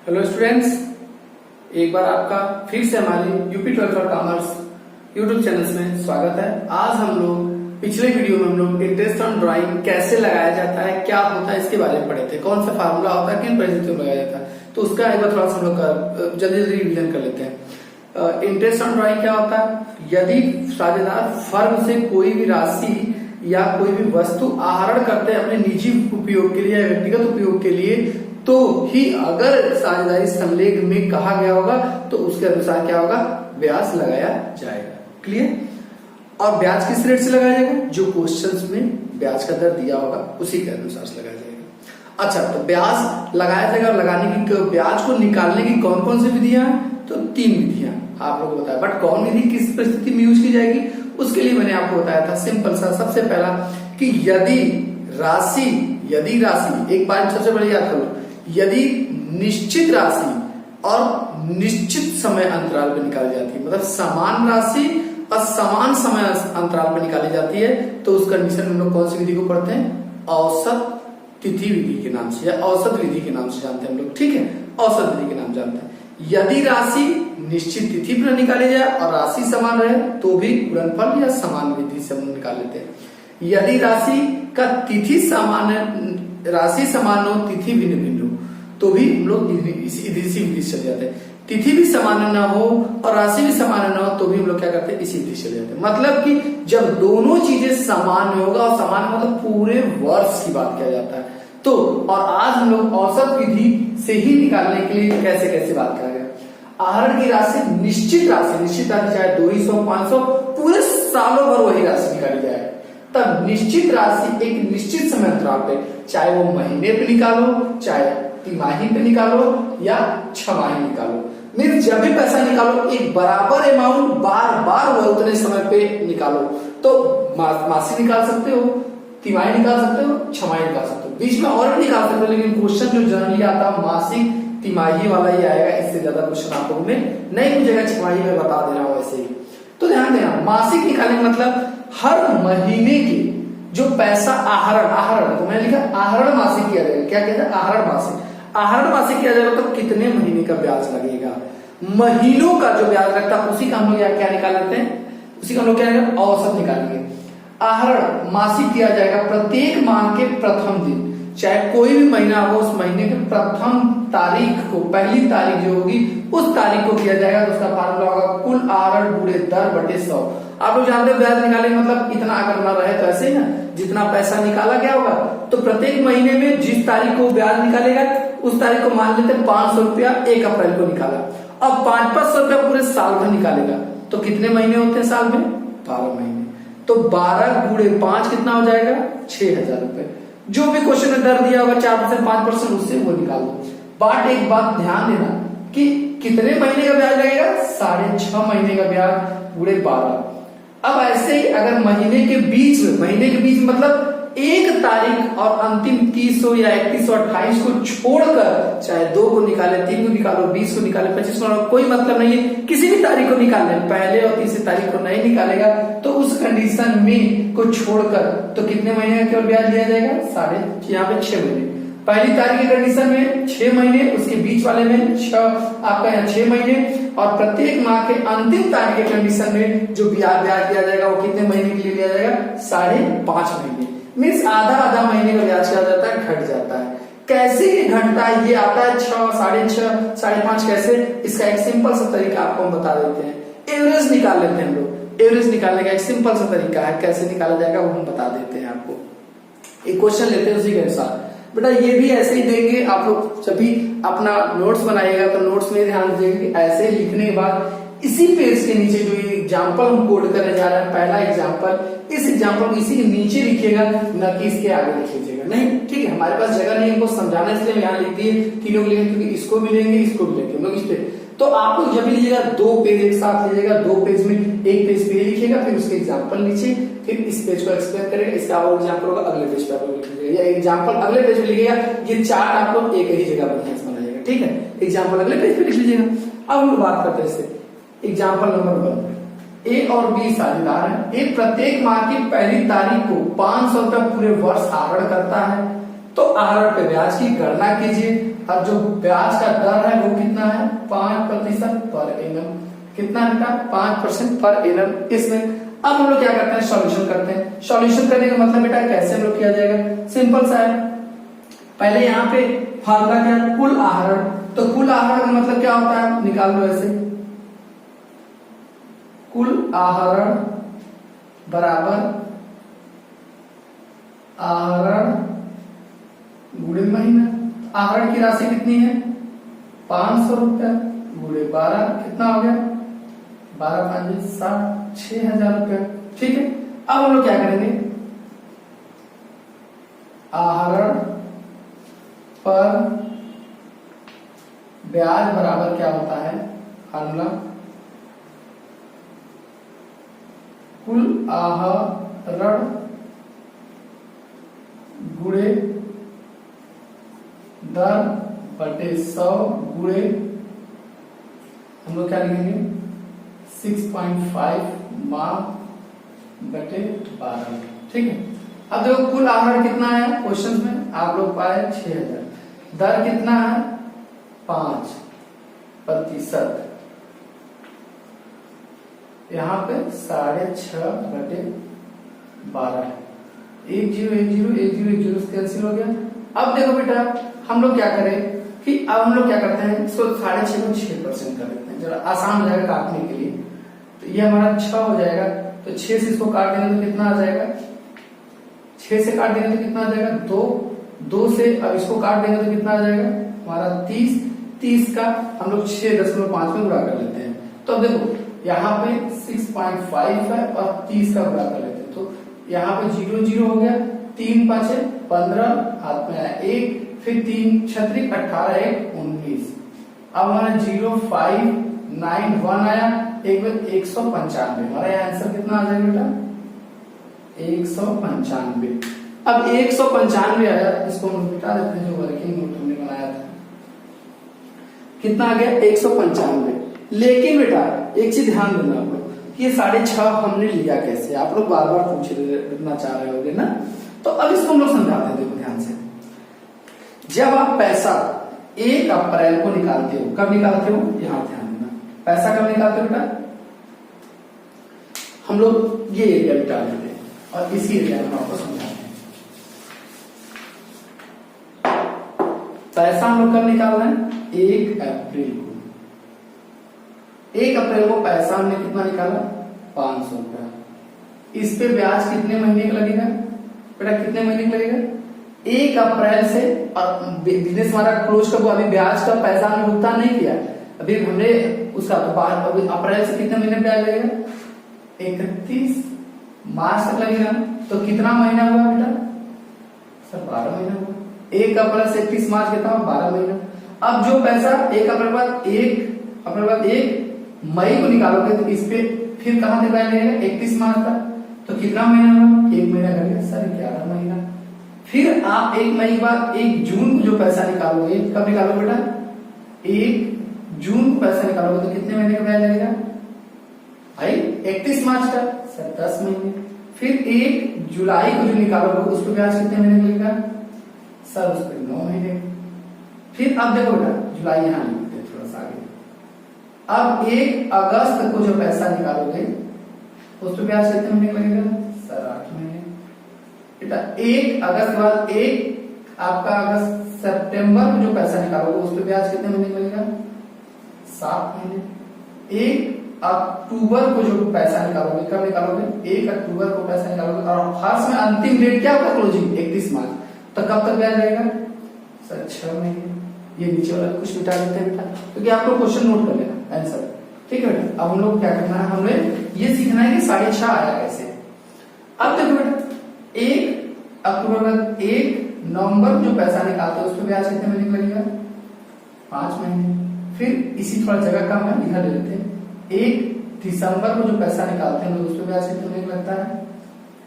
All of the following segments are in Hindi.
हेलो स्टूडेंट्स, एक बार आपका फिर से हमारे UP 12 for commerce YouTube channel में स्वागत है। आज हम लोग पिछले वीडियो में हम लोग इंटरेस्ट ऑन ड्राइंग कैसे लगाया जाता है, क्या होता है, इसके बारे में पढ़े थे। कौन सा फार्मूला होता है, किन परिस्थितियों में लगाया जाता है, तो उसका एक बार थोड़ा सा हम लोग जल्दी जल्दी रिविजन कर लेते हैं। इंटरेस्ट ऑन ड्राइंग क्या होता है? यदि साझेदार फर्म से कोई भी राशि या कोई भी वस्तु आहरण करते हैं अपने निजी उपयोग के लिए या व्यक्तिगत उपयोग के लिए, तो ही अगर साझेदारी समलेख में कहा गया होगा तो उसके अनुसार क्या होगा, ब्याज लगाया जाएगा। क्लियर? और ब्याज किस रेट से लगाया जाएगा? जो क्वेश्चंस में ब्याज का दर दिया होगा उसी के अनुसार से लगाया जाएगा। अच्छा, तो ब्याज लगाया जाएगा। लगाने की, ब्याज को निकालने की कौन कौन सी विधियां हैं? तो 3 विधियां आप लोगों को बताया। बट कौन विधि किस परिस्थिति में यूज की जाएगी उसके लिए मैंने आपको बताया था सिंपल सा। सबसे पहला कि यदि राशि एक बार सबसे बड़ी याद करो, यदि निश्चित राशि और निश्चित समय अंतराल पर निकाली जाती है, मतलब समान राशि और समान समय अंतराल पर निकाली जाती है, तो उस कंडीशन में हम लोग कौन सी विधि को पढ़ते हैं? औसत तिथि विधि के नाम से या औसत विधि के नाम से जानते हैं हम लोग। ठीक है, औसत विधि के नाम जानते हैं। यदि राशि निश्चित तिथि पर निकाली जाए और राशि समान रहे तो भी गुणनफल या समान विधि से हम निकाल लेते हैं। यदि राशि का तिथि राशि समान हो, तिथि भिन्न भिन्न हो, तो भी हम लोग इसी विधि से चले जाते हैं। तिथि भी समान न हो और राशि भी समान न हो तो भी हम लोग क्या करते हैं? इसी विधि से चले जाते हैं। मतलब कि जब दोनों चीजें समान में होगा, और समान मतलब पूरे वर्ष की बात किया जाता है, तो और आज हम लोग औसत विधि से ही निकालने के लिए कैसे कैसे बात करेंगे। आहरण की राशि निश्चित राशि चाहे 200 500 पूरे सालों भर वही राशि निकाली जाए, तब निश्चित राशि एक निश्चित समय अंतराल पे, चाहे वो महीने पे निकालो, चाहे तिमाही पे निकालो या छमाही निकालो, मीन्स जब भी पैसा निकालो एक बराबर अमाउंट बार बार वो उतने समय पे निकालो। तो मासिक निकाल सकते हो, तिमाही निकाल सकते हो, छमाही निकाल सकते हो, बीच में और भी निकाल सकते हो, लेकिन क्वेश्चन जो जनरली आता है मासिक तिमाही वाला ही आएगा। इससे ज्यादा क्वेश्चन आप लोगों में नहीं पूछेगा, छमाही में बता दे रहा हूं वैसे ही। तो ध्यान देना, मासिक निकालने मतलब हर महीने के जो पैसा आहरण तो मैंने लिखा आहरण मासिक किया जाएगा। क्या कहते हैं? आहरण मासिक किया जाएगा तो कितने महीने का ब्याज लगेगा, महीनों का जो ब्याज लगता है उसी का हम लोग क्या निकाल लेते हैं? उसी का हम लोग क्या औसत निकालेंगे। आहरण मासिक किया जाएगा प्रत्येक माह के प्रथम दिन, चाहे कोई भी महीना हो, उस महीने के प्रथम तारीख को, पहली तारीख जो होगी उस तारीख को किया जाएगा। तो उसका फार्मूला होगा कुल आहरण गुणे दर बटे 100। आप लोग जानते हो ब्याज निकालेंगे मतलब इतना अगर न रहे तो ऐसे ही ना, जितना पैसा निकाला गया होगा तो प्रत्येक महीने में जिस तारीख को ब्याज निकालेगा उस तारीख को मान लेते हैं 500 रुपया 1 अप्रैल को निकाला। अब 500 रुपया पूरे साल भर निकालेगा तो कितने महीने होते हैं साल में? 12 महीने। तो 12 गुणे 5 कितना हो जाएगा? 6000 रुपए। जो भी क्वेश्चन में दर दिया होगा 4% 5% उससे वो निकाल दो। बट एक बात ध्यान देना कि कितने महीने का ब्याज लगेगा? 6.5 महीने का ब्याज गुणे 12। अब ऐसे ही अगर महीने के बीच मतलब 1 तारीख और अंतिम 30 हो या 31 और 28 को छोड़कर, चाहे 2 को निकाले, 3 को निकालो, 20 को निकाले, 25 को निकालो, कोई मतलब नहीं है, किसी भी तारीख को निकालने, पहले और तीसरी तारीख को नहीं निकालेगा तो उस कंडीशन में को छोड़कर तो कितने महीने का केवल ब्याज लिया जाएगा? यहाँ पे 6 महीने। पहली तारीख की कंडीशन में 6 महीने, उसके बीच वाले में 6 आपका यहाँ 6 महीने, और प्रत्येक माह के अंतिम तारीख के कंडीशन में जो ब्याज दिया जाएगा वो कितने महीने के लिए लिया जाएगा? 5.5 महीने। मीन्स आधा महीने का ब्याज क्या जाता है? घट जाता है। कैसे ये घटता है? ये आता है 6, 6.5, 5.5 कैसे? इसका एक सिंपल सा तरीका आपको हम बता देते हैं। एवरेज निकाल लेते हैं हम लोग। एवरेज निकालने का एक सिंपल सा तरीका है, कैसे निकाला जाएगा वो हम बता देते हैं आपको। एक क्वेश्चन लेते हैं उसी के अनुसार। बेटा ये भी ऐसे ही देंगे, आप लोग जब भी अपना नोट्स बनाइएगा तो नोट्स में ध्यान दीजिएगा कि ऐसे ही लिखने के बाद इसी पेज के नीचे जो एग्जाम्पल हम कोड करने जा रहे हैं, पहला एग्जाम्पल, इस एग्जाम्पल को इसी के नीचे लिखिएगा, न कि इसके आगे लिख लीजिएगा। नहीं, ठीक है, हमारे पास जगह नहीं है इनको समझाने, इसलिए यहाँ लिख दिए तीनों को लिखेंगे, क्योंकि इसको भी लेंगे इसको भी लेंगे हम लोग इस पे। तो आप लोग जब भी लीजिएगा 2 पेज एक साथ लीजिएगा, 2 पेज में एक पेज पे लिखिएगा, फिर उसके एग्जाम्पल नीचे, फिर इस पेज को एक्सप्लेन करेगा, इसका और एग्जाम्पल होगा अगले पेज पे आप लोग लिखिएगा, या एग्जाम्पल अगले पेज पे लिखिएगा। ये चार्ट आप लोग एक ही जगह बढ़िया से बनाइएगा, ठीक है। एग्जाम्पल अगले पेज पे लिख लीजिएगा। अब हम बात करते हैं इससे। एग्जाम्पल नंबर 1, ए और बी साझेदार है। ए प्रत्येक माह की पहली तारीख को 500 रुपया पूरे वर्ष आहरण करता है। तो तो आहरण पे ब्याज की गणना कीजिए। और जो ब्याज का दर है वो कितना है 5% पर एनम। कितना है 5% पर एनम। इसमें अब हम लोग क्या करते हैं सॉल्यूशन करते हैं। सॉल्यूशन करने का मतलब बेटा कैसे हम लोग किया जाएगा, सिंपल सा है। पहले यहाँ पे फार्मूला क्या है कुल आहरण, तो कुल आहरण का मतलब क्या होता है निकाल लो ऐसे, कुल आहरण बराबर आहरण गुणे महीना। आहरण की राशि कितनी है 500 रुपया गुणे 12 कितना हो गया 12 5 60 6000 रुपया। ठीक है, अब हम लोग क्या करेंगे आहरण पर ब्याज बराबर क्या होता है फार्मूला कुल आहरण गुणे दर बटे 100 गुणे हम लोग क्या लिखेंगे 6.5 माह बटे 12। ठीक है, अब देखो कुल आहरण कितना है क्वेश्चन में आप लोग पाए 6000, दर कितना है 5%, यहाँ पे 6.5 बटे 12 है। 1 0 1 0 1 0 1 0 कैंसिल हो गया। अब देखो बेटा हम लोग क्या करें कि अब हम लोग क्या करते हैं इसको 6.5 को 6% कर देते हैं, जरा आसान हो जाएगा काटने के लिए। तो ये हमारा 6 हो जाएगा, तो 6 से इसको काट देंगे तो कितना आ जाएगा 6 से काट देंगे तो कितना आ जाएगा 2 से अब इसको काट देंगे तो कितना आ जाएगा हमारा 30 का हम लोग 6.5 में गुणा कर लेते हैं। तो अब देखो यहाँ पे 6.5 है और 30 का गुणा कर लेते हैं, तो यहाँ पे 0 0 हो गया, 3 5 15 हाथ में आया 1, फिर 3 छत्री 18 1 19। अब हमारा 0591 आया, एक बार 195। हमारा आंसर कितना आ जाएगा बेटा 195। अब 195 आया, इसको हम मिटा देते हैं जो वर्किंग नोट हमने बनाया था। कितना आ गया 195। लेकिन बेटा एक चीज ध्यान देना आप लोग कि ये 6.5 हमने लिया कैसे, आप लोग बार बार पूछना चाह रहे होगे ना, तो अब इसको हम लोग समझाते हैं। देखो ध्यान से, जब आप पैसा 1 अप्रैल को निकालते हो, कब निकालते हो यहां ध्यान देना, पैसा कब निकालते हो बेटा हम लोग ये एरिया बिटा लेते हैं और इसी एरिया में आपको समझाते हैं। पैसा हम लोग कब निकालना है 1 अप्रैल को। 1 अप्रैल को पैसा हमने कितना निकाला 500 रुपया। इस पे ब्याज कितने महीने का लगेगा बेटा, कितने महीने का लगेगा 1 अप्रैल से। बिजनेस हमारा क्लोज कब हुआ, अभी ब्याज का पैसा हमने भुगतान नहीं किया, अभी हमने उसका अभी अप्रैल से कितने महीने ब्याज लगेगा 31 मार्च तक लगेगा। तो कितना महीना हुआ बेटा सर 12 महीना हुआ। 1 अप्रैल से 31 मार्च कितना 12 महीना। अब जो पैसा 1 अप्रैल बाद 1 मई को निकालोगे तो इस पे फिर कहां तक ब्याज लगेगा 31 मार्च तक, तो कितना महीना हुआ 1 महीना लगेगा सर 11 महीना। फिर आप 1 मई के बाद 1 जून को जो पैसा निकालोगे, कब निकालोगे बेटा 1 जून को पैसा निकालोगे तो कितने महीने का ब्याज लगेगा भाई 31 मार्च का सर 10 महीने। फिर 1 जुलाई को जो निकालोगे उस पर ब्याज कितने महीने लगेगा सर उस पर 9 महीने। फिर अब देखो बेटा जुलाई यहाँ लिखते हैं थोड़ा सा आगे। अब 1 अगस्त को जो पैसा निकालोगे उस पर ब्याज कितने महीने लगेगा सर 8 महीने। बेटा 1 अगस्त के बाद 1 आपका अगस्त सितंबर को जो पैसा निकालोगे उस पर ब्याज कितने महीने लगेगा 7 महीने। 1 अक्टूबर को जो पैसा निकालोगे, कब निकालोगे 1 अक्टूबर को पैसा निकालोगे और हर्ष में अंतिम डेट क्या होगा क्लोजिंग 31 मार्च, तो कब तक ब्याज लगेगा सर 6 महीने। ये नीचे वाला कुछ मिटा देते हैं बेटा, क्योंकि आप लोग क्वेश्चन नोट कर लेना आंसर। ठीक है बेटा, अब हम लोग क्या करना है, हमें ये सीखना है कि 6.5 आया कैसे। अब देखो बेटा 1 अक्टूबर में 1 नवंबर जो पैसा निकालते हैं उस पर ब्याज कितने महीने लगेगा 5 महीने। फिर इसी थोड़ा जगह कम है इधर ले लेते हैं। 1 दिसंबर को जो पैसा निकालते हैं उस पर ब्याज कितने महीने लगता है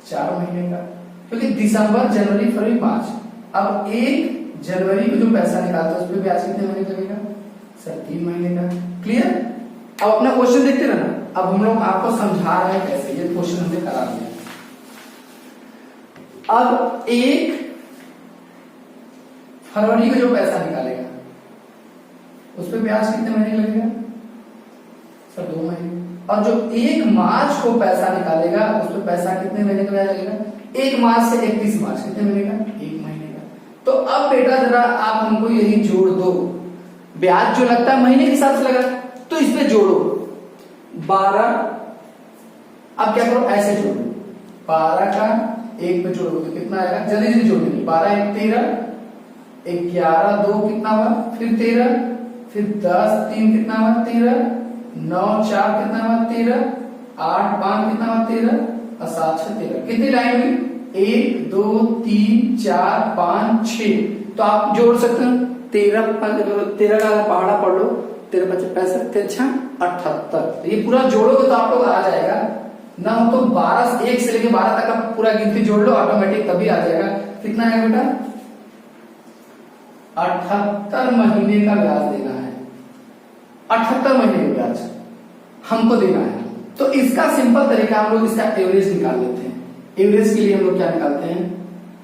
4 महीने का, क्योंकि दिसंबर जनवरी फरवरी मार्च। अब 1 जनवरी को जो पैसा निकालते हैं उस पर ब्याज कितने महीने लगेगा सर 3 महीने का। क्लियर। अब अपना क्वेश्चन देखते रहना। अब हम लोग आपको समझा रहे हैं कैसे, ये क्वेश्चन हमने करा दिया। अब 1 फरवरी का जो पैसा निकालेगा उस पर ब्याज कितने महीने लगेगा सर 2 महीने। और जो 1 मार्च को पैसा निकालेगा उस पर पैसा कितने महीने का ब्याज लगेगा 1 मार्च से 31 मार्च कितने महीने का 1 महीने का। तो अब बेटा जरा आप हमको यही जोड़ दो, ब्याज जो लगता है महीने के हिसाब से लगा तो इस पे जोड़ो 12। अब क्या करो ऐसे जोड़ो 12 का 1 पे जोड़ो तो कितना आएगा, जल्दी जल्दी जोड़ेंगे 12 1 13, 11 2 कितना हुआ फिर 13, फिर 10 3 कितना हुआ 13, 9 4 कितना हुआ 13, 8 5 कितना हुआ 13 और 7 6 13। कितनी लाइन हुई 1 2 3 4 5 6। तो आप जोड़ सकते हैं 13 का पहाड़ा पढ़ लो 13 5 65 13 78। ये पूरा जोड़ोगे तो आप लोग आ जाएगा ना हो तो 12 1 से लेके 12 तक का पूरा गिनती जोड़ लो ऑटोमेटिक तभी आ जाएगा। कितना है बेटा 78 महीने का ब्याज देना है, 78 महीने का ब्याज हमको देना है। तो इसका सिंपल तरीका हम लोग इसका एवरेज निकाल लेते हैं। एवरेज के लिए हम लोग क्या निकालते हैं,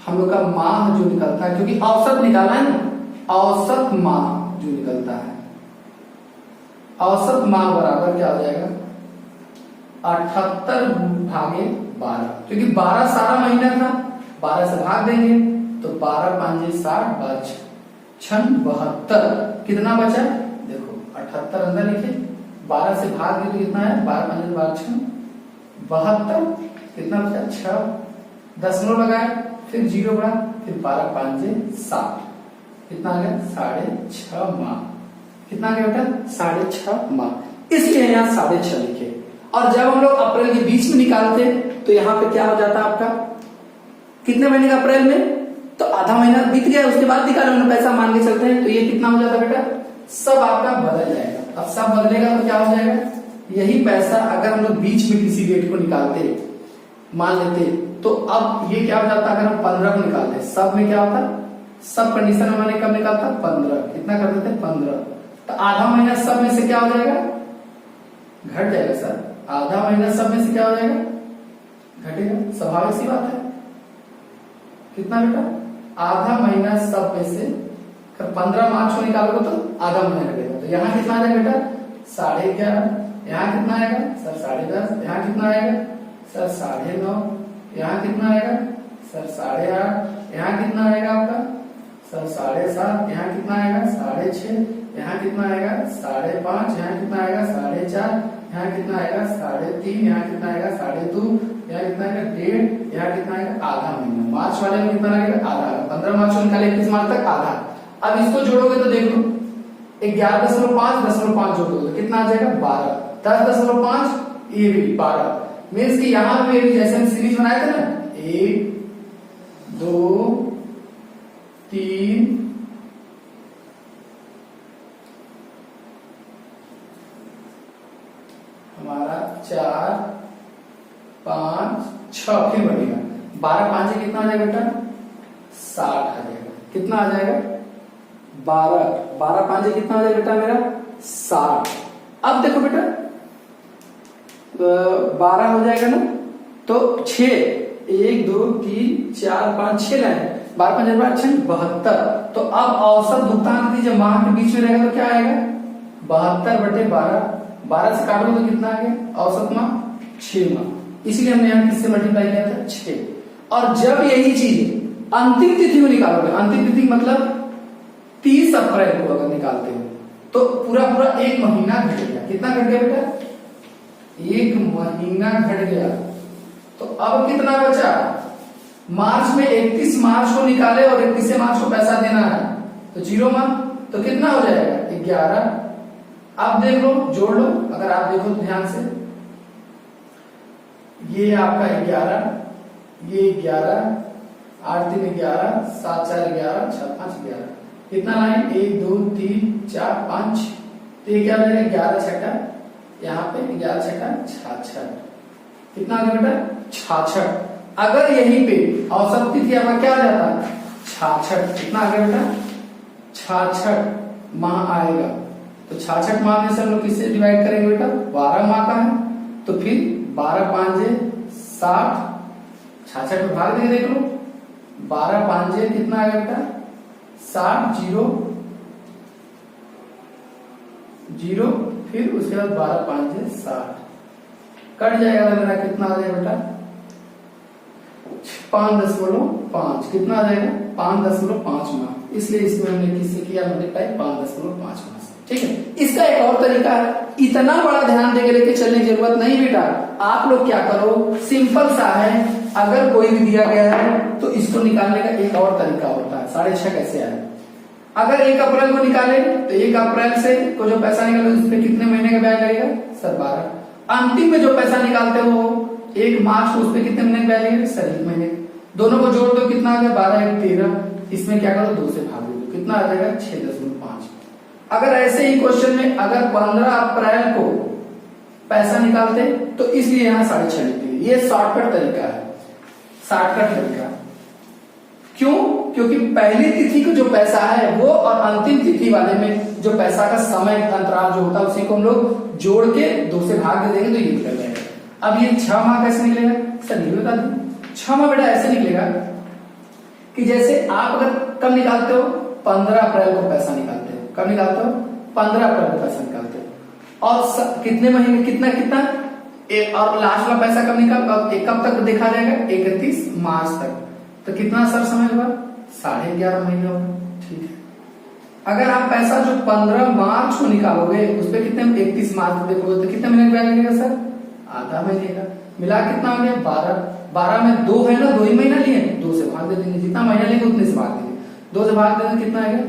हम लोग का माह जो निकलता है क्योंकि औसत निकालना है ना, औसत माह जो निकलता है औसत माह बराबर क्या हो जाएगा 78 भागे 12, क्योंकि 12 सारा महीना था 12 से भाग देंगे तो 12 5 60 12 72। कितना बचा देखो 78 अंदर लिखे 12 से भाग दे तो कितना है 12 5 12 72। कितना बचा 6 दशमलव लगाए फिर 0 बढ़ा फिर 12 5 60 कितना आ गया 6.5 माह। कितना आ गया बेटा 6.5 माह, इसलिए यहाँ 6.5 लिखे। और जब हम लोग अप्रैल के बीच में निकालते तो यहाँ पे क्या हो जाता आपका कितने महीने का अप्रैल में, तो आधा महीना बीत गया उसके बाद निकाले हमने पैसा मान के चलते हैं तो ये कितना हो जाता बेटा सब आपका बदल जाएगा। अब सब बदलेगा तो क्या हो जाएगा यही पैसा अगर हम लोग बीच में किसी डेट को निकालते मान लेते तो अब ये क्या हो जाता अगर हम 15 को निकालते सब में क्या होता सब कंडीशन हमारे कब निकालता 15। कितना कर देते 15 तो आधा महीना सब में से क्या हो जाएगा घट जाएगा सर, आधा महीना सब में से क्या हो जाएगा घटेगा, स्वाभाविक सी बात है। कितना बेटा आधा महीना सब में से 15 मार्च को निकालोगे तो आधा महीना घटेगा। तो यहाँ कितना आएगा बेटा 11.5, यहाँ कितना आएगा सर 10.5, यहाँ कितना आएगा सर 9.5, यहाँ कितना आएगा सर 8.5, यहाँ कितना आएगा आपका सर 7.5, यहाँ कितना आएगा 6.5, यहाँ कितना आएगा 5.5, यहाँ कितना आएगा 4.5, यहाँ कितना आएगा 3.5, यहाँ कितना आएगा 2.5, यहाँ कितना आएगा 1.5, यहाँ कितना आएगा आधा महीना। मार्च वाले में कितना लगेगा आधा, 15 मार्च को निकाले 31 मार्च तक आधा। अब इसको जोड़ोगे तो देख लो 11.5 जोड़ दो तो कितना आ जाएगा 12, 10.5 ये भी 12। मीन्स कि यहाँ पे भी जैसे हम सीरीज बनाए थे ना 1 2 3 हमारा 4 5 6 फिर बढ़ेगा 12 5 से कितना आ जाएगा बेटा 60 आ जाएगा। कितना आ जाएगा 12 5 से कितना आ जाएगा बेटा मेरा 60। अब देखो बेटा 12 हो जाएगा ना तो 6 1 2 3 4 5 6 लाइन 12 5 72। तो अब औसत भुगतान दीजिए माह के बीच में रहेगा तो क्या आएगा 72/12, 12 से काटो तो कितना आ गया औसत माह 6 माह। इसीलिए हमने यहाँ किससे मल्टीप्लाई किया था 6। और जब यही चीज अंतिम तिथि को निकालोगे, अंतिम तिथि मतलब 30 अप्रैल को अगर निकालते हो तो पूरा पूरा 1 महीना घट गया। कितना घट गया बेटा 1 महीना घट गया। तो अब कितना बचा मार्च में 31 मार्च को निकाले और 31 मार्च को पैसा देना है तो 0 माह तो कितना हो जाएगा 11। अब देख लो जोड़ लो, अगर आप देखो तो ध्यान से ये आपका 11, ये 11, 8 3 11, 7 4 11, 6 5 11। कितना लाइन 1 2 3 4 5 तो ये क्या हो जाएगा 11 छठा, यहाँ पे 11 छठा 66। कितना आ गया बेटा 66। अगर यहीं पे औसत तिथि आपका क्या हो जाता 66। कितना आ गया बेटा 66 माह आएगा। तो 66 माह में से हम लोग किससे डिवाइड करेंगे बेटा 12 माह का है तो फिर 12 5 60, 66 में भाग देंगे देख लो 12 5 कितना आ गया बेटा 60 जीरो जीरो, फिर उसके बाद 12 5 60 कट जाएगा मेरा, कितना आ जाएगा बेटा 5.5, कितना आ जाएगा 5.5 माह, इसलिए इसमें हमने किससे किया मल्टीप्लाई 5.5 माह से। ठीक है, इसका एक और तरीका है, इतना बड़ा ध्यान देके लेके चलने की जरूरत नहीं बेटा। आप लोग क्या करो, सिंपल सा है, अगर कोई भी दिया गया है तो इसको निकालने का एक और तरीका होता है। 6.5 कैसे आए, अगर 1 अप्रैल को निकाले तो 1 अप्रैल से को जो पैसा निकाले उस पर कितने महीने का ब्याज लगेगा सर 12। अंतिम में जो पैसा निकालते हो 1 मार्च को, उस पर कितने महीने का ब्याज लगेगा सर 1 महीने। दोनों को जोड़ दो, कितना आ गया 12 1 13, इसमें क्या करो 2 से भाग दो, कितना आ जाएगा 6.5। अगर ऐसे ही क्वेश्चन में अगर 15 अप्रैल को पैसा निकालते तो इसलिए यहाँ 6.5 लिख दिए। ये शॉर्टकट तरीका है, शॉर्टकट तरीका। क्यों? क्योंकि पहली तिथि को जो पैसा है वो और अंतिम तिथि वाले में जो पैसा का समय अंतराल जो होता है उसी को हम लोग जोड़ के 2 से भाग दे देंगे तो ये निकल जाएगा। अब ये 6 माह कैसे निकलेगा सर ये बता दें। 6 माह बेटा ऐसे निकलेगा कि जैसे आप अगर कब निकालते हो 15 अप्रैल को पैसा निकालते हो, कब निकालते हो 15 अप्रैल को पैसा निकालते हो, और कितने महीने कितना कितना और लास्ट वाला पैसा कब कब तक देखा जाएगा 31 मार्च तक, तो कितना सर समय हुआ 11.5 महीने होगा। ठीक है, अगर आप पैसा जो 15 मार्च को निकालोगे उस पर कितने 31 मार्च देखोगे तो कितने महीने का लगेगा सर आधा महीने का, मिला कितना हो गया 12 में 2 है ना, 2 ही महीना लिए 2 से भाग दे देंगे, जितना महीना लेंगे उतने से भाग देंगे, 2 से भाग देंगे कितना आएगा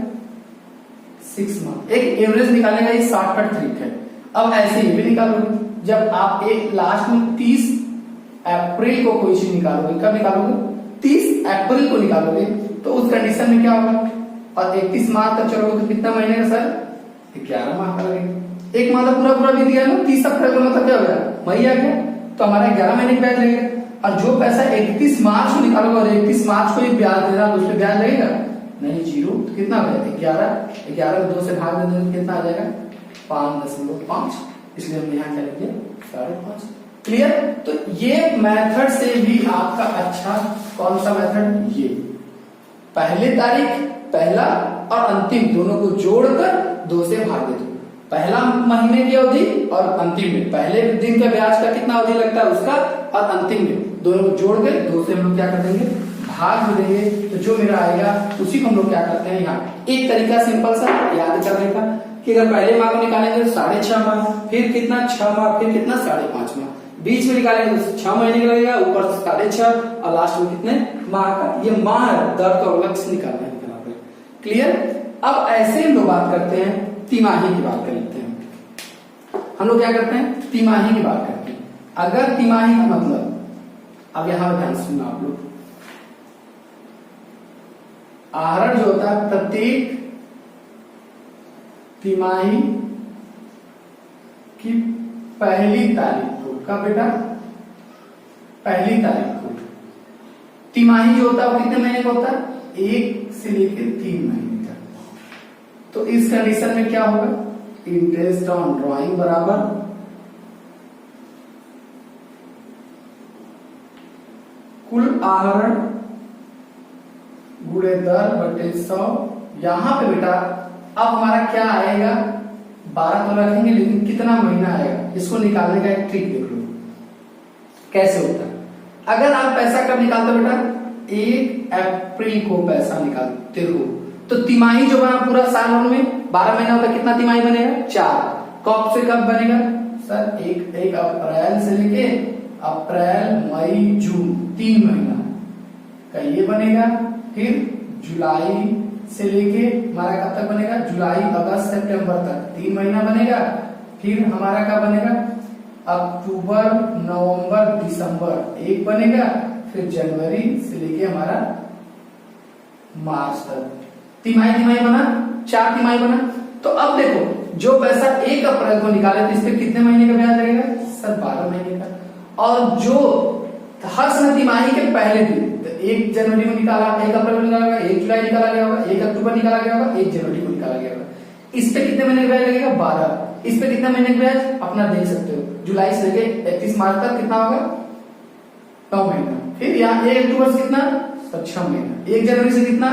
6 माह। एक एवरेज निकालने का ये शॉर्टकट ट्रिक है। अब ऐसे ही भी निकालोगे, जब आप एक लास्ट में 30 अप्रैल को कोई चीज निकालोगे, कब निकालोगे 30 अप्रैल को निकालोगे तो उस कंडीशन में क्या होगा, और 31 माह तक चलोगे तो कितना महीने का सर 11 माह का लगेगा। एक माह तो पूरा भी दिया ना, 30 अप्रैल को मतलब क्या हो गया मई आ गया, तो हमारा 11 महीने का ब्याज लगेगा। और जो पैसा 31 मार्च को निकालोगे और 31 मार्च को ही ब्याज देना तो उस पर ब्याज लगेगा नहीं, जीरो, तो कितना हो गया 11 को 2 से भाग देने तो कितना आ जाएगा 5.5, इसलिए हम यहाँ क्या लिखे 5.5। क्लियर? तो ये मेथड से भी आपका अच्छा कौन सा मेथड, ये पहले तारीख पहला और अंतिम दोनों को जोड़कर 2 से भाग दे दो। पहला महीने की अवधि और अंतिम में पहले दिन का ब्याज का कितना अवधि लगता है उसका, और अंतिम में दोनों को जोड़ के 2 से हम लोग क्या कर देंगे भाग दे देंगे, तो जो मेरा आएगा उसी को हम लोग क्या करते हैं यहाँ एक तरीका सिंपल सा याद करने का कि अगर पहले माह को निकालेंगे तो 6.5 माह, फिर कितना 6 माह, फिर कितना 5.5 माह, बीच में निकालेंगे तो 6 महीने का लगेगा, ऊपर 6.5 और लास्ट में कितने माह का, ये माह दर का अलग से निकालना है। क्लियर? अब ऐसे हम लोग बात करते हैं तिमाही की बात कर लेते हैं। हम लोग क्या करते हैं तिमाही की बात करते हैं। अगर तिमाही का मतलब, अब यहां ध्यान सुनना आप लोग, आहरण जो होता है प्रत्येक तिमाही की पहली तारीख को, कब बेटा पहली तारीख को। तिमाही जो होता है वो कितने महीने का होता है 1 से लेकर 3 महीने का। तो इस कंडीशन में क्या होगा, इंटरेस्ट ऑन ड्रॉइंग बराबर कुल आहरण गुणे दर बटे 100। यहां पे बेटा अब हमारा क्या आएगा 12 तो रखेंगे, लेकिन कितना महीना आएगा इसको निकालने का एक ट्रिक देख लो कैसे होता है। अगर आप पैसा कब निकालते हो बेटा 1 अप्रैल को पैसा निकालते हो तो तिमाही जो बना पूरा साल में 12 महीना होता है, कितना तिमाही बनेगा 4। कब से कब बनेगा सर 1 अप्रैल से लेके अप्रैल मई जून 3 महीना का ये बनेगा। फिर जुलाई से लेके हमारा कब तक बनेगा जुलाई अगस्त सितंबर तक 3 महीना बनेगा। फिर हमारा क्या बनेगा अक्टूबर नवंबर दिसंबर 1 बनेगा। फिर जनवरी से लेके हमारा मार्च तक तिमाही बना 4 तिमाही बना। तो अब देखो जो पैसा 1 अप्रैल को निकाले तो इस पे कितने महीने का ब्याज लगेगा सर 12 महीने का। और जो हर समय तिमाही के पहले दिन तो 1 जनवरी को निकाला 1 अप्रैल को निकाला गया 1 जुलाई निकाला गया होगा 1 अक्टूबर निकाला गया होगा 1 जनवरी को निकाला गया होगा। इस पे कितने महीने का ब्याज लगेगा 12। इस पे कितने महीने का ब्याज अपना देख सकते हो जुलाई से लेके 31 मार्च तक कितना होगा 9 महीना। फिर यहाँ 1 अक्टूबर से कितना 6 महीना 1 जनवरी से कितना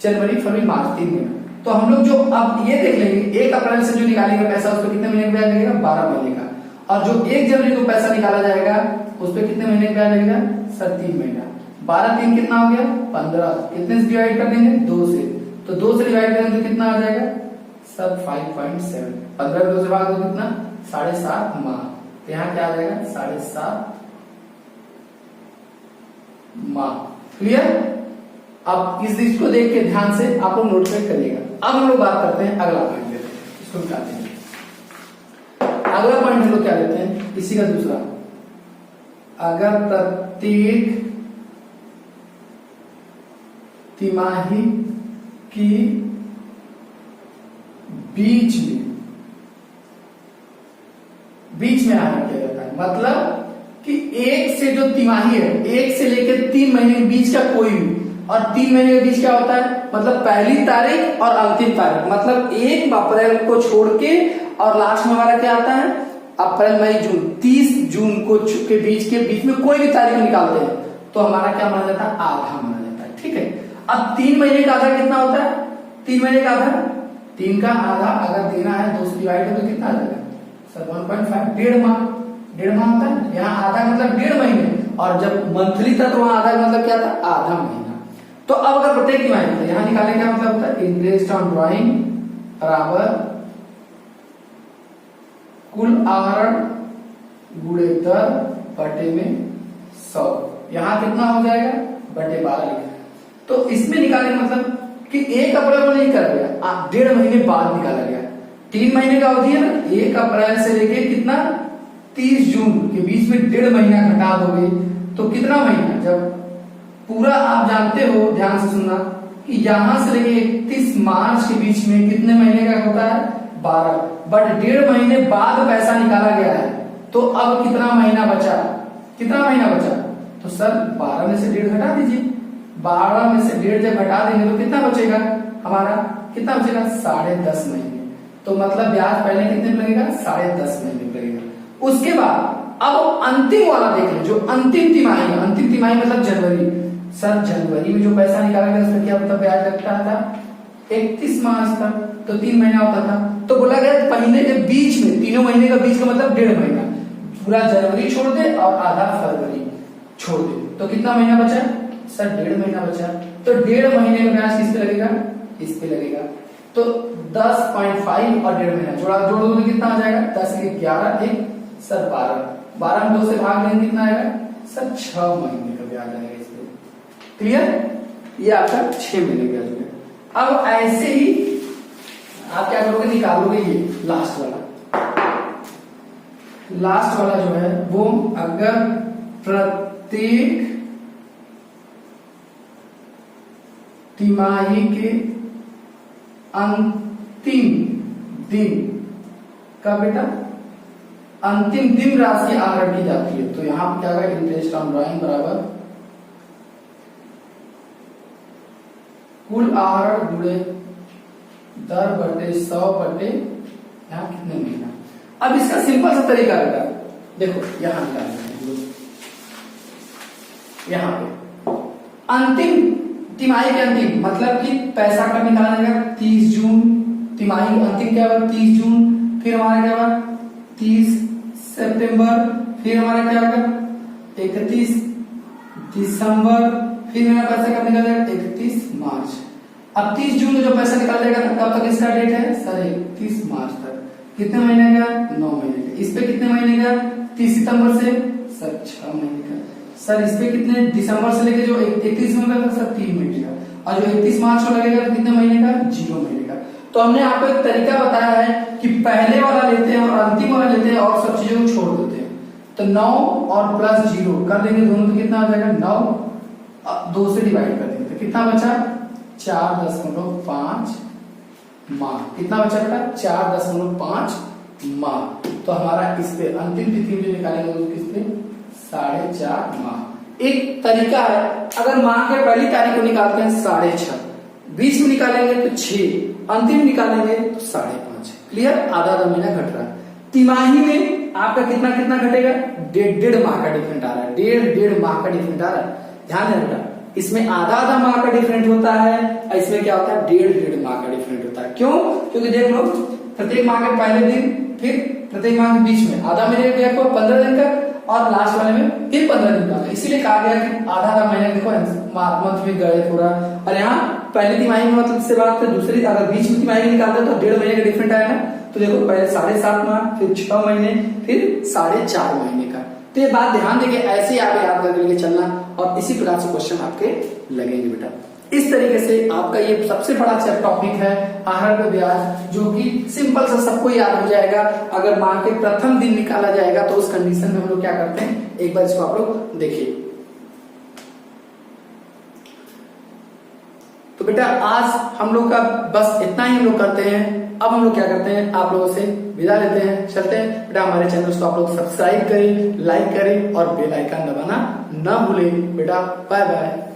जनवरी फरवरी मार्च 3 महीना। तो हम लोग जो अब ये देख लेंगे 1 अप्रैल से जो निकालेंगे पैसा उस पर कितने महीने का ब्याज लगेगा, 12 महीने का। और जो 1 जनवरी को पैसा निकाला जाएगा उस पर कितने महीने का ब्याज लगेगा, सर 3 महीना। 12 3 कितना हो गया 15, कितने से डिवाइड कर देंगे 2 से, तो 2 से डिवाइड करेंगे तो कितना आ जाएगा सर 5.7। 15 2 से भाग दो कितना 7.5 माह, तो यहाँ क्या आ जाएगा 7.5 माह। क्लियर। अब इस चीज को देख के ध्यान से आप लोग नोट करिएगा। अब हम लोग बात करते हैं अगला पॉइंट लेते हैं, इसको निकालते हैं। अगला पॉइंट हम लोग क्या लेते हैं, इसी का दूसरा, अगर प्रत्येक तिमाही की बीच में आना किया जाता है, मतलब कि 1 से जो तिमाही है 1 से लेकर 3 महीने के बीच का कोई भी, और 3 महीने के बीच क्या होता है, मतलब पहली तारीख और अंतिम तारीख, मतलब 1 अप्रैल को छोड़ के और लास्ट में हमारा क्या आता है अप्रैल मई जून, 30 जून को के बीच में कोई भी तारीख निकालते हैं तो हमारा क्या माना जाता है, आधा माना जाता है। ठीक है। अब 3 महीने का आधा कितना होता है, 3 महीने का आधा, 3 का आधा अगर देना है 2 से डिवाइड कर तो कितना आ जाएगा सर 1.5, 1.5 माह, 1.5 माह होता है। यहाँ आधा मतलब 1.5 महीने, और जब मंथली था तो वहां आधा मतलब क्या था, आधा महीना। तो अब अगर प्रत्येक तिमाही तो यहाँ निकालने का मतलब होता है इंटरेस्ट ऑन ड्राइंग बराबर कुल आहरण गुणे दर बटे में 100। यहाँ कितना हो जाएगा बटे 12 लिखा। तो इसमें निकालने का मतलब कि 1 अप्रैल को नहीं कर गया, 1.5 महीने बाद निकाला गया। 3 महीने का अवधि है ना, 1 अप्रैल से लेके कितना 30 जून के बीच में 1.5 महीना घटा दोगे तो कितना महीना, जब पूरा आप जानते हो, ध्यान से सुनना कि यहां से लेके 31 मार्च के बीच में कितने महीने का होता है 12, बट 1.5 महीने बाद पैसा निकाला गया है तो अब कितना महीना बचा, कितना महीना बचा, तो सर 12 में से 1.5 घटा दीजिए। 12 में से 1.5 जब घटा देंगे तो कितना बचेगा हमारा, कितना बचेगा 10.5 महीने। तो मतलब ब्याज पहले कितने लगेगा 10.5 महीने लगेगा। उसके बाद अब अंतिम वाला देख लो, जो अंतिम तिमाही है, अंतिम तिमाही मतलब जनवरी। सर जनवरी में जो पैसा निकाला गया उसमें क्या मतलब ब्याज लगता था 31 मार्च तक, तो 3 महीना होता था। तो बोला गया महीने के बीच में, तीनों महीने का बीच का मतलब 1.5 महीना, पूरा जनवरी छोड़ दे और आधा फरवरी छोड़ दे तो कितना महीना बचा सर 1.5 महीना बचा। तो 1.5 महीने का ब्याज किस पे लगेगा, इस पे लगेगा। तो 10.5 और 1.5 महीना जोड़ दो तो कितना आ जाएगा 10 के 11 1 सर 12 में 2 से भाग लेंगे कितना आएगा सर 6 महीने का ब्याज आएगा इस पे। क्लियर। ये आपका 6 महीने का ब्याज है। अब ऐसे ही आप क्या करोगे, निकालोगे ये लास्ट वाला जो है वो, अगर प्रत्येक तिमाही के अंतिम दिन का बेटा अंतिम दिन राशि आहरण की जाती है, तो यहां पर क्या होगा इंटरेस्ट ऑन ड्राइंग बराबर कुल आहरण गुणे दर बटे 100 बटे यहाँ कितने महीना। अब इसका सिंपल सा तरीका रहेगा, देखो यहां निकालना, यहाँ पे अंतिम तिमाही के अंतिम मतलब कि पैसा कब निकाला जाएगा 30 जून, तिमाही अंतिम क्या होगा 30 जून, फिर हमारा क्या होगा 30 सितंबर, फिर हमारा क्या होगा 31 दिसंबर, फिर मेरा पैसा कब निकाला जाएगा 31 मार्च। अब 30 जून को जो पैसा निकाला जाएगा तब तक इसका डेट है सर 31 मार्च तक, कितने महीने का 9 महीने का। इस पे कितने महीने का 30 सितंबर से सर 6 महीने का। सर इस पे कितने दिसंबर से लेके जो 31 में का सर 3 महीने का, और जो 31 मार्च को लगेगा कितने महीने का 0 महीने का। तो हमने आपको एक तरीका बताया है कि पहले वाला लेते हैं और अंतिम वाला लेते हैं और सब चीजों को छोड़ देते हैं। तो 9 और प्लस 0 कर देंगे दोनों तो कितना आ जाएगा 9, 2 से डिवाइड कर देंगे तो कितना बचा 4.5 माह। कितना बचा बेटा 4.5 माह। तो हमारा इस पे अंतिम तिथि जो निकालेंगे वो किस पे 4.5 माह। एक तरीका है, अगर माह के पहली तारीख को निकालते हैं 6.5, बीच में निकालेंगे तो 6, अंतिम निकालेंगे तो 5.5। क्लियर। आधा महीना घट रहा है। तिमाही में आपका कितना कितना घटेगा 1.5 माह का डिफरेंट आ रहा है, 1.5 माह का डिफरेंट आ रहा है। ध्यान देना बेटा, इसमें आधा आधा मार्क का डिफरेंट होता है और इसमें क्या होता है, 1.5 मार्क का डिफरेंट होता है। क्यों? क्योंकि देख लो, प्रत्येक माह के पहले दिन, फिर प्रत्येक माह के बीच में आधा महीने गैप हो 15 दिन का और लास्ट वाले में फिर 15 दिन का। इसीलिए कहा गया कि आधा आधा महीने देखो मंथ में गए पूरा। और यहाँ पहली तिमाही में मतलब इससे बात है, दूसरी अगर बीच में तिमाही निकालते हैं तो 1.5 महीने का डिफरेंट आया ना। तो देखो पहले 7.5 माह, फिर 6 महीने, फिर 4.5 महीने का। तो ये बात ध्यान देके ऐसे ही आगे याद करके चलना और इसी प्रकार से क्वेश्चन आपके लगेंगे बेटा। इस तरीके से आपका ये सबसे बड़ा टॉपिक है आहार का ब्याज, जो कि सिंपल सा सबको याद हो जाएगा। अगर माह के प्रथम दिन निकाला जाएगा तो उस कंडीशन में हम लोग क्या करते हैं, एक बार इसको आप लोग देखिए। तो बेटा आज हम लोग का बस इतना ही हम लोग करते हैं। अब हम लोग क्या करते हैं, आप लोगों से विदा लेते हैं, चलते हैं। बेटा हमारे चैनल को आप लोग सब्सक्राइब करें, लाइक करें और बेल आइकन दबाना ना भूलें। बेटा बाय बाय।